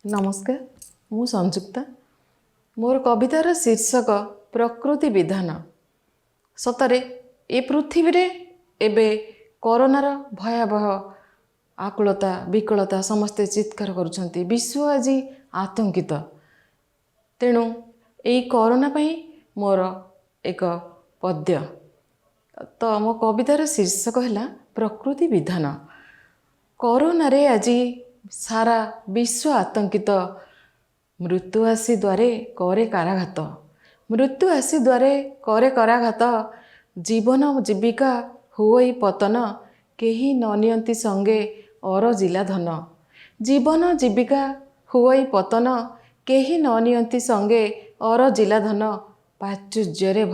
नमस्कार मु संजुक्ता मोर कवितार शीर्षक प्रकृति विधान। सतरे ए पृथ्वी रे एबे कोरोनार भयावह आकुलता विकलता समस्ते चित्कार करुछंती। विश्व आज आतंकित। तेणु यही कोरोना पई मोर एक पद्य। तो मो कवितार शीर्षक है प्रकृति विधान। कोरोना रे आज सारा विश्व आतंकित। मृत्यु आसी द्वारे करे काराघात। मृत्यु आसी द्वारे करे कराघात। जीवन जीविका हुई पतन। केही न नियंती संगे और जिला धन। जीवन जीविका हुई पतन। केही न नियंती संगे और जिला धन। पाचुर्यरे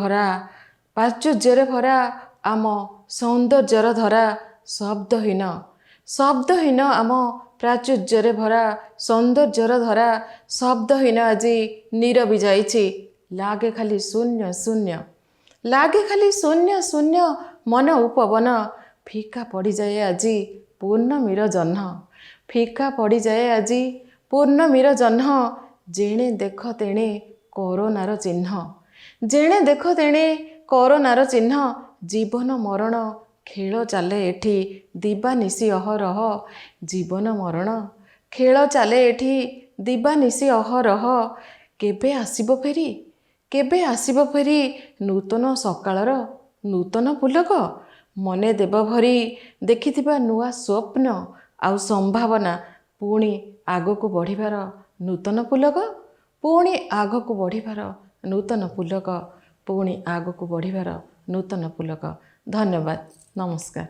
भरा आम सौंदर्यर धरा। शब्दहीन शब्दहीन आम प्राचुर्यरे भरा सौंदर्यर धरा। शब्दहीन आज नीरबी जाइछि। लागे खाली शून्य शून्य। लागे खाली शून्य शून्य मन उपवन। फिका पड़ी जाए आज पूर्णमीर जह्न। फिका पड़ी जाए आज पूर्णमीर जह्न। जेणे देख तेणे कोरोनार चिन्ह। जेणे देख तेणे कोरोनार चिन्ह। जीवन मरण खेल चले एठी दिवानिशी अहरह। जीवन मरण खेल चले एठी दिवानिशी अहरह। केबे आसिबो फेरी केबे आसिबो फेरी नूतन सकाळर नूतन पुलक। मने देव भरी देखिथिबा नुआ स्वप्न आउ संभावना। पुणी आगको बढ़िबार नूतन पुलक। पुणी आगको बढ़िबार नूतन पुलक। पुणी आगको बढ़िबार नूतन पुलक। धन्यवाद। नमस्कार।